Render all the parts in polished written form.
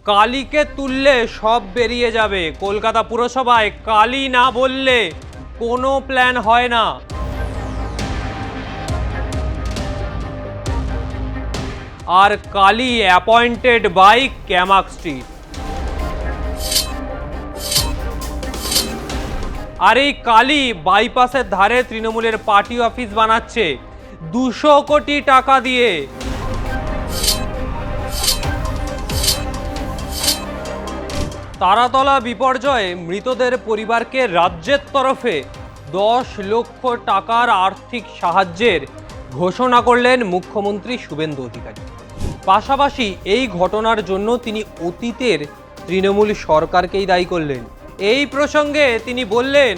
কালীকে তুললে সব বেরিয়ে যাবে। কলকাতা পুরসভায় কালী না বললে কোনো প্ল্যান হয় না। আর কালী অ্যাপয়েন্টেড বাই ক্যামাক স্ট্রিট। আর এই কালী বাইপাসের ধারে তৃণমূলের পার্টি অফিস বানাচ্ছে 200 কোটি টাকা দিয়ে। তারাতলা বিপর্যয়ে মৃতদের পরিবারকে রাজ্যের তরফে 10 লক্ষ টাকার আর্থিক সাহায্যের ঘোষণা করলেন মুখ্যমন্ত্রী শুভেন্দু অধিকারী। পাশাপাশি এই ঘটনার জন্য তিনি অতীতের তৃণমূল সরকারকেই দায়ী করলেন। এই প্রসঙ্গে তিনি বললেন,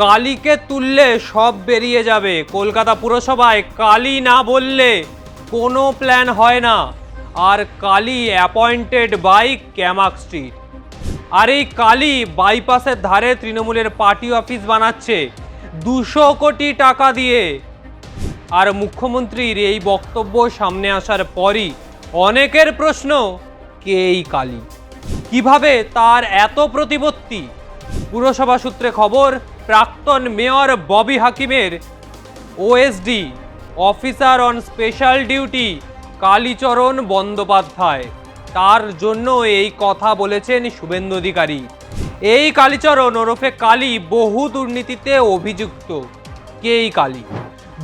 কালীকে তুললে সব বেরিয়ে যাবে। কলকাতা পুরসভায় কালী না বললে কোনো প্ল্যান হয় না। আর কালী অ্যাপয়েন্টেড বাই ক্যামাক স্ট্রিট। আর এই কালী বাইপাসের ধারে তৃণমূলের পার্টি অফিস বানাচ্ছে 200 কোটি টাকা দিয়ে। আর মুখ্যমন্ত্রীর এই বক্তব্য সামনে আসার পরই অনেকের প্রশ্ন, কে এই কালী, কিভাবে তার এত প্রতিপত্তি? পুরসভা সূত্রে খবর, প্রাক্তন মেয়র ববি হাকিমের OSD officer on special duty Kalicharan Bandyopadhyay, তার জন্য এই কথা বলেছেন শুভেন্দু অধিকারী। এই কালীচরণ ওরফে কালী বহু দুর্নীতিতে অভিযুক্ত। কে এই কালী?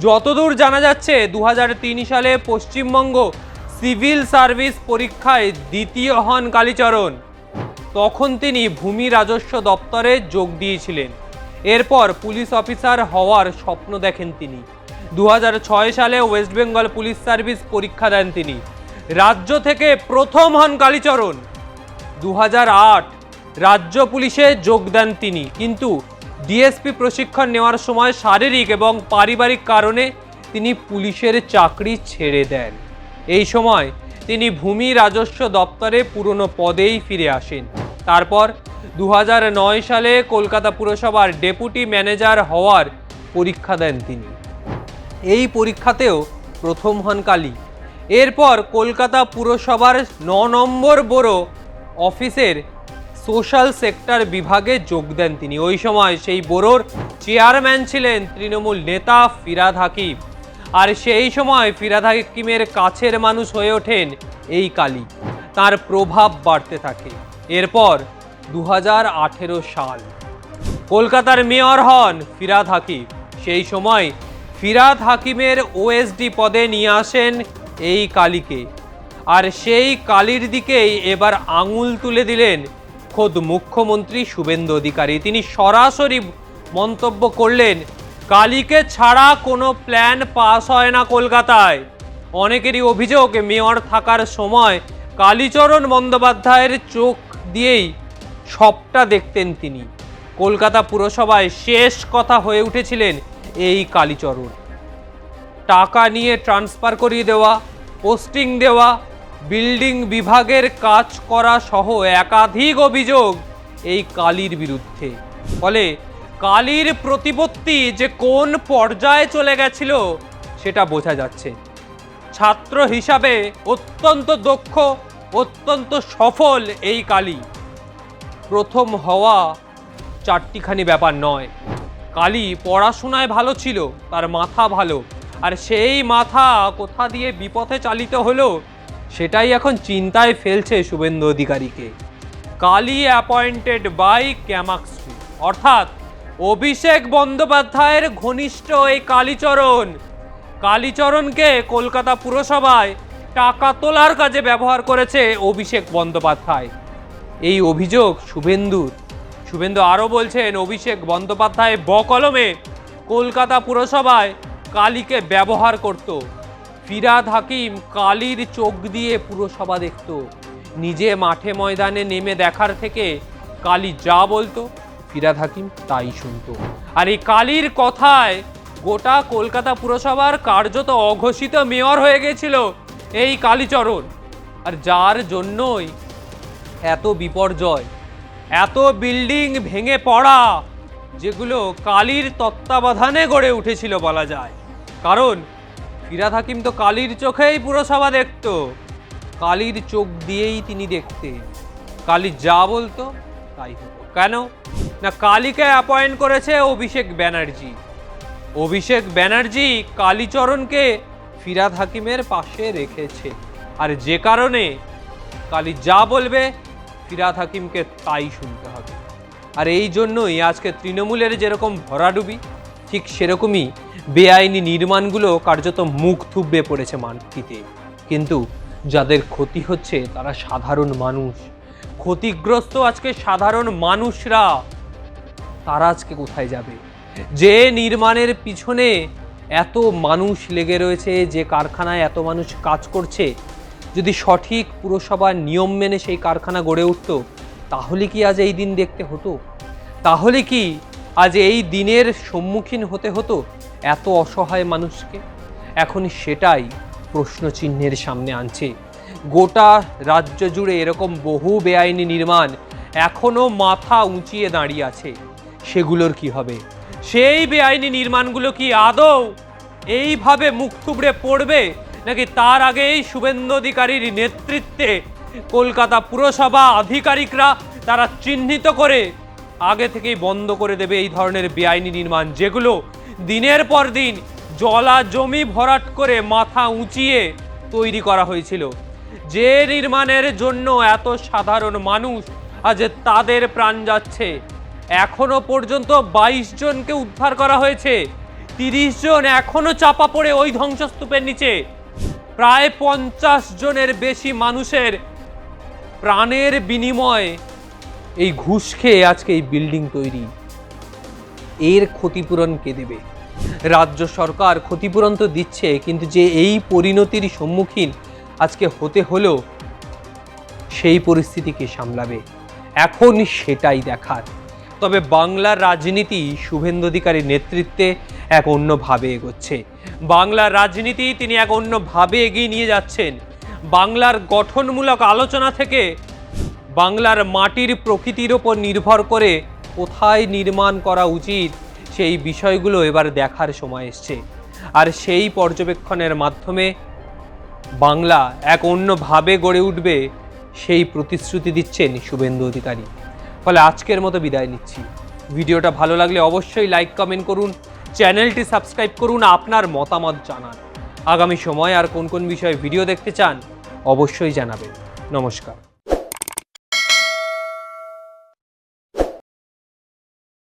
যতদূর জানা যাচ্ছে 2003 সালে পশ্চিমবঙ্গ সিভিল সার্ভিস পরীক্ষায় দ্বিতীয় হন কালীচরণ। তখন তিনি ভূমি রাজস্ব দপ্তরে যোগ দিয়েছিলেন। এরপর পুলিশ অফিসার হওয়ার স্বপ্ন দেখেন তিনি। 2006 সালে ওয়েস্ট বেঙ্গল পুলিশ সার্ভিস পরীক্ষা দেন তিনি। রাজ্য থেকে প্রথম হন কালীচরণ। 2008 রাজ্য পুলিশে যোগ দেন তিনি, কিন্তু ডিএসপি প্রশিক্ষণ নেওয়ার সময় শারীরিক এবং পারিবারিক কারণে তিনি পুলিশের চাকরি ছেড়ে দেন। এই সময় তিনি ভূমি রাজস্ব দপ্তরে পুরনো পদেই ফিরে আসেন। তারপর 2009 সালে কলকাতা পুরসভার ডেপুটি ম্যানেজার হওয়ার পরীক্ষা দেন তিনি। এই পরীক্ষাতেও প্রথম হন কালী। এরপর কলকাতা পুরসভার 9 নম্বর ব্যুরো অফিসের সোশ্যাল সেক্টর বিভাগে যোগ দেন তিনি। ওই সময় সেই ব্যুরোর চেয়ারম্যান ছিলেন তৃণমূল নেতা ফিরহাদ হাকিম। আর সেই সময় ফিরহাদ হাকিমের কাছের মানুষ হয়ে ওঠেন এই কালী। তার প্রভাব বাড়তে থাকে। এরপর 2018 সাল কলকাতার মেয়র হন ফিরহাদ হাকিম। সেই সময় ফিরহাদ হাকিমের ওএসডি পদে নিয়ে আসেন এই কালীকে। আর সেই কালীর দিকেই এবার আঙুল তুলে দিলেন খোদ মুখ্যমন্ত্রী শুভেন্দু অধিকারী। তিনি সরাসরি মন্তব্য করলেন, কালীকে ছাড়া কোনো প্ল্যান পাস হয় না কলকাতায়। অনেকেরই অভিযোগ, মেয়র থাকার সময় কালীচরণ বন্দ্যোপাধ্যায়ের চোখ দিয়েই সবটা দেখতেন তিনি। কলকাতা পুরসভায় শেষ কথা হয়ে উঠেছিলেন এই কালীচরণ। টাকা নিয়ে ট্রান্সফার করিয়ে দেওয়া, পোস্টিং দেওয়া, বিল্ডিং বিভাগের কাজ করা সহ একাধিক অভিযোগ এই কালীর বিরুদ্ধে। ফলে কালীর প্রতিপত্তি যে কোন পর্যায়ে চলে গেছিল সেটা বোঝা যাচ্ছে। ছাত্র হিসাবে অত্যন্ত দক্ষ, অত্যন্ত সফল এই কালী। প্রথম হওয়া চারটিখানি ব্যাপার নয়। কালী পড়াশোনায় ভালো ছিল, তার মাথা ভালো। আর সেই মাথা কোথা দিয়ে বিপথে চালিত হলো সেটাই এখন চিন্তায় ফেলছে শুভেন্দু অধিকারীকে। কালী অ্যাপয়েন্টেড বাই ক্যামাক স্ট্রিট, অর্থাৎ অভিষেক বন্দ্যোপাধ্যায়ের ঘনিষ্ঠ এই কালীচরণ। কালীচরণকে কলকাতা পুরসভায় টাকা তোলার কাজে ব্যবহার করেছে অভিষেক বন্দ্যোপাধ্যায়। এই অভিযোগ শুভেন্দু আরও বলছেন, অভিষেক বন্দ্যোপাধ্যায় বকলমে কলকাতা পুরসভায় কালীকে ব্যবহার করত। ফিরহাদ হাকিম কালীর চোখ দিয়ে পুরসভা দেখত। নিজে মাঠে ময়দানে নেমে দেখার থেকে কালী যা বলতো ফিরহাদ হাকিম তাই শুনতো। আর এই কালীর কথায় গোটা কলকাতা পুরসভার কার্যত অঘোষিত মেয়র হয়ে গেছিল এই কালীচরণ। আর যার জন্যই এত বিপর্যয়, এত বিল্ডিং ভেঙে পড়া, যেগুলো কালীর তত্ত্বাবধানে গড়ে উঠেছিল বলা যায়। কারণ ফিরহাদ হাকিম তো কালীর চোখেই পুরসভা দেখত। কালীর চোখ দিয়েই তিনি দেখতেন। কালী যা বলতো তাই হতো। কেন না, কালীকে অ্যাপয়েন্ট করেছে অভিষেক ব্যানার্জি। অভিষেক ব্যানার্জি কালীচরণকে ফিরহাদ হাকিমের পাশে রেখেছে, আর যে কারণে কালী যা বলবে ফিরহাদ হাকিমকে তাই শুনতে হবে। আর এই জন্যই আজকে তৃণমূলের যেরকম ভরাডুবি, ঠিক সেরকমই বেআইনি নির্মাণগুলো কার্যত মুখ থুবড়ে পড়েছে মাটিতে। কিন্তু যাদের ক্ষতি হচ্ছে তারা সাধারণ মানুষ। ক্ষতিগ্রস্ত আজকে সাধারণ মানুষরা, তারা আজকে কোথায় যাবে? যে নির্মাণের পিছনে এত মানুষ লেগে রয়েছে, যে কারখানায় এত মানুষ কাজ করছে, যদি সঠিক পুরসভার নিয়ম মেনে সেই কারখানা গড়ে উঠত, তাহলে কি আজ এই দিন দেখতে হতো? তাহলে কি আজ এই দিনের সম্মুখীন হতে হতো এত অসহায় মানুষকে? এখন সেটাই প্রশ্নচিহ্নের সামনে আনছে। গোটা রাজ্য জুড়ে এরকম বহু বেআইনি নির্মাণ এখনো মাথা উঁচিয়ে দাঁড়িয়ে আছে। সেগুলোর কি হবে? সেই বেআইনি নির্মাণগুলো কি আদৌ এইভাবে মুখ থুবড়ে পড়বে, নাকি তার আগেই শুভেন্দু অধিকারীর নেতৃত্বে কলকাতা পুরসভা আধিকারিকরা তারা চিহ্নিত করে আগে থেকেই বন্ধ করে দেবে এই ধরনের বেআইনি নির্মাণ, যেগুলো দিনের পর দিন জলা জমি ভরাট করে মাথা উঁচিয়ে তৈরি করা হয়েছিল, যে নির্মাণের জন্য এত সাধারণ মানুষ আজ তাদের প্রাণ যাচ্ছে। এখনো পর্যন্ত 22 জনকে উদ্ধার করা হয়েছে, 30 জন এখনো চাপা পড়ে ওই ধ্বংসস্তূপের নিচে। প্রায় 50 জনের বেশি মানুষের প্রাণের বিনিময়ে এই ঘুষ খেয়ে আজকে এই বিল্ডিং তৈরি। এর ক্ষতিপূরণ কে দেবে? রাজ্য সরকার ক্ষতিপূরণ তো দিচ্ছে, কিন্তু যে এই পরিণতির সম্মুখীন আজকে হতে হলো, সেই পরিস্থিতিকে সামলাবে, এখন সেটাই দেখার। তবে বাংলার রাজনীতি শুভেন্দু অধিকারীর নেতৃত্বে এক অন্যভাবে এগোচ্ছে। বাংলার রাজনীতি তিনি এক অন্যভাবে এগিয়ে নিয়ে যাচ্ছেন। বাংলার গঠনমূলক আলোচনা থেকে বাংলার মাটির প্রকৃতির ওপর নির্ভর করে কোথায় নির্মাণ করা উচিত, সেই বিষয়গুলো এবার দেখার সময় এসছে। আর সেই পর্যবেক্ষণের মাধ্যমে বাংলা এক অন্যভাবে গড়ে উঠবে, সেই প্রতিশ্রুতি দিচ্ছেন শুভেন্দু অধিকারী। ফলে আজকের মতো বিদায় নিচ্ছি। ভিডিওটা ভালো লাগলে অবশ্যই লাইক কমেন্ট করুন, চ্যানেলটি সাবস্ক্রাইব করুন, আপনার মতামত জানান। আগামী সময় আর কোন কোন বিষয়ে ভিডিও দেখতে চান অবশ্যই জানাবেন। নমস্কার।